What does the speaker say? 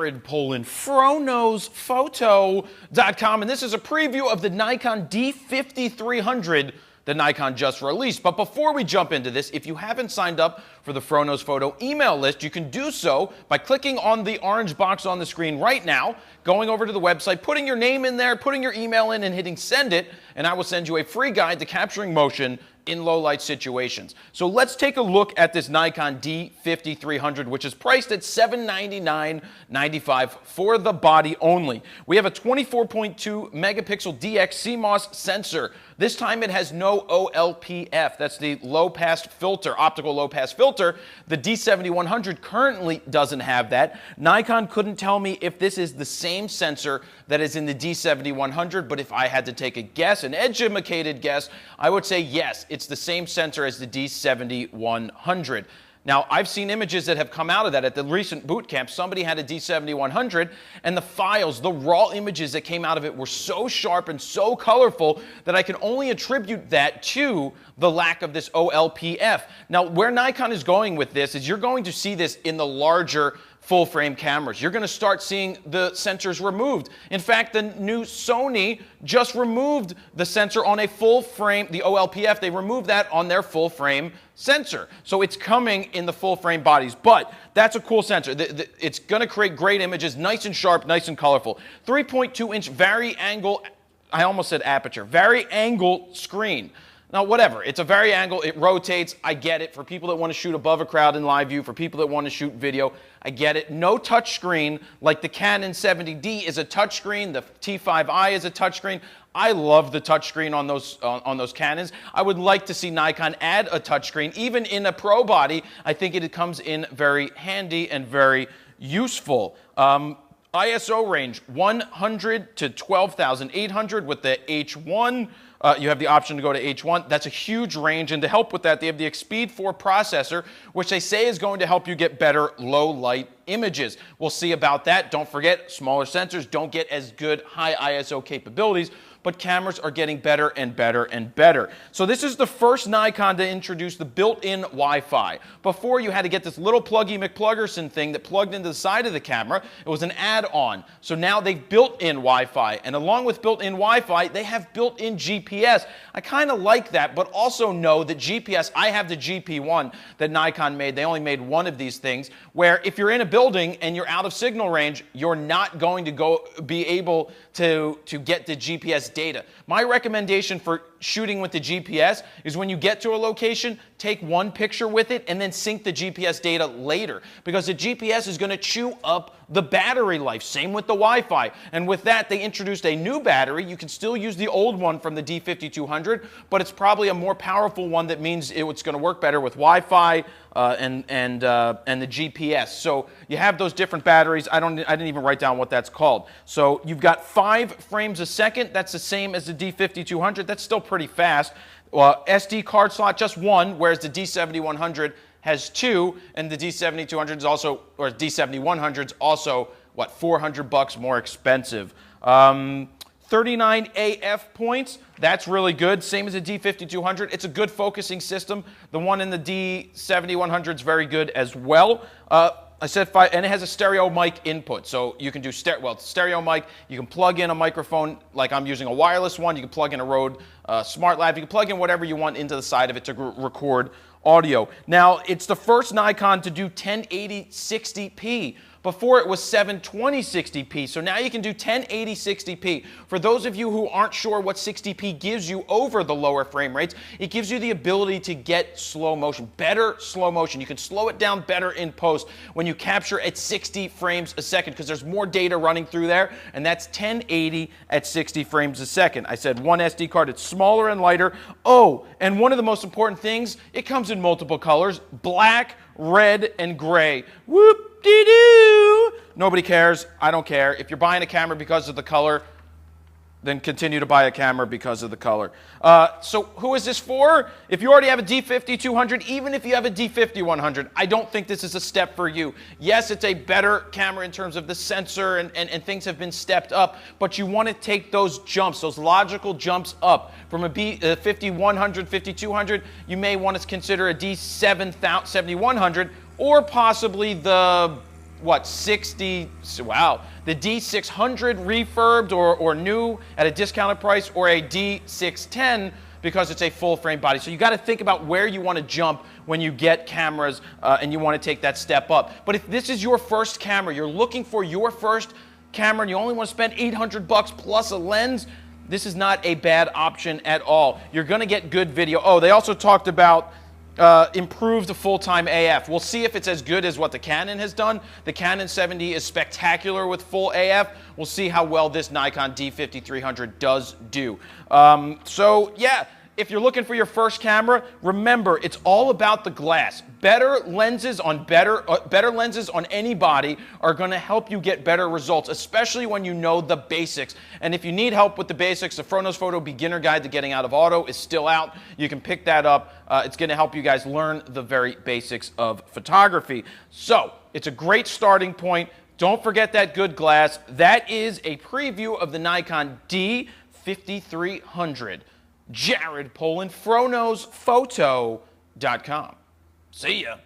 Jared Polin, FroKnowsPhoto.com, and this is a preview of the Nikon D5300 that Nikon just released. But before we jump into this, if you haven't signed up for the FroKnowsPhoto email list, you can do so by clicking on the orange box on the screen right now, going over to the website, putting your name in there, putting your email in, and hitting send it, and I will send you a free guide to capturing motion in low light situations. So let's take a look at this Nikon D5300, which is priced at $799.95 for the body only. We have a 24.2 megapixel DX CMOS sensor. This time it has no OLPF. That's the low pass filter, optical low pass filter. The D7100 currently doesn't have that. Nikon couldn't tell me if this is the same sensor that is in the D7100, but if I had to take a guess, an educated guess, I would say yes, it's the same sensor as the D7100. Now, I've seen images that have come out of that at the recent boot camp. Somebody had a D7100, and the files, the raw images that came out of it were so sharp and so colorful that I can only attribute that to the lack of this OLPF. Now, where Nikon is going with this is you're going to see this in the larger full-frame cameras. You're going to start seeing the sensors removed. In fact, the new Sony just removed the sensor on a full-frame, the OLPF. They removed that on their full-frame sensor. So it's coming in the full-frame bodies. But that's a cool sensor. It's going to create great images, nice and sharp, nice and colorful. 3.2-inch vari-angle, I almost said aperture, vari-angle screen. Now, whatever, it's a vari-angle, it rotates, I get it. For people that want to shoot above a crowd in live view, for people that want to shoot video, I get it. No touch screen, like the Canon 70D is a touch screen, the T5i is a touch screen. I love the touch screen on those Canons. I would like to see Nikon add a touch screen, even in a pro body. I think it comes in very handy and very useful. ISO range 100 to 12,800 with the H1. You have the option to go to H1. That's a huge range, and to help with that, they have the Speed 4 processor, which they say is going to help you get better low-light images. We'll see about that. Don't forget, smaller sensors don't get as good high ISO capabilities, but cameras are getting better and better and better. So this is the first Nikon to introduce the built-in Wi-Fi. Before, you had to get this little pluggy McPluggerson thing that plugged into the side of the camera. It was an add-on. So now they've built-in Wi-Fi, and along with built-in Wi-Fi, they have built-in GPS. I kind of like that, but also know that GPS, I have the GP1 that Nikon made. They only made one of these things, where if you're in a building and you're out of signal range, you're not going to be able to get the GPS data. My recommendation for shooting with the GPS is when you get to a location, take one picture with it and then sync the GPS data later, because the GPS is going to chew up the battery life. Same with the Wi-Fi. And with that, they introduced a new battery. You can still use the old one from the D5200, but it's probably a more powerful one that means it's going to work better with Wi-Fi and the GPS. So you have those different batteries. I didn't even write down what that's called. So you've got 5 frames a second. That's the same as the D5200. That's still pretty fast. SD card slot, just one, whereas the D7100 has 2, and the D7200 is also, or D7100 is also, what, $400 more expensive. 39 AF points, that's really good. Same as the D5200. It's a good focusing system. The one in the D7100 is very good as well. I said 5, and it has a stereo mic input, so you can do stereo mic. You can plug in a microphone, like I'm using a wireless one. You can plug in a Rode Smart Lav. You can plug in whatever you want into the side of it to record audio. Now, it's the first Nikon to do 1080 60p. Before it was 720 60p, so now you can do 1080 60p. For those of you who aren't sure what 60p gives you over the lower frame rates, it gives you the ability to get slow motion, better slow motion. You can slow it down better in post when you capture at 60 frames a second, because there's more data running through there, and that's 1080 at 60 frames a second. I said one SD card, it's smaller and lighter. Oh, and one of the most important things, it comes in multiple colors, black, red, and gray. Whoop-de-doo! Nobody cares. I don't care. If you're buying a camera because of the color, then continue to buy a camera because of the color. So who is this for? If you already have a D5200, even if you have a D5100, I don't think this is a step for you. Yes, it's a better camera in terms of the sensor and things have been stepped up, but you want to take those jumps, those logical jumps up. From a D5100, 5200, you may want to consider a D7100 or possibly the what, 60, wow, the D600 refurbed or new at a discounted price, or a D610 because it's a full frame body. So you got to think about where you want to jump when you get cameras and you want to take that step up. But if this is your first camera, you're looking for your first camera and you only want to spend $800 plus a lens, this is not a bad option at all. You're going to get good video. Oh, they also talked about improved full-time AF. We'll see if it's as good as what the Canon has done. The Canon 70 is spectacular with full AF. We'll see how well this Nikon D5300 does do. So yeah, if you're looking for your first camera, remember it's all about the glass. Better lenses on any body are going to help you get better results, especially when you know the basics. And if you need help with the basics, the FroKnowsPhoto Beginner Guide to Getting Out of Auto is still out. You can pick that up. It's going to help you guys learn the very basics of photography. So it's a great starting point. Don't forget that good glass. That is a preview of the Nikon D5300. Jared Polin, FroKnowsPhoto.com. See ya.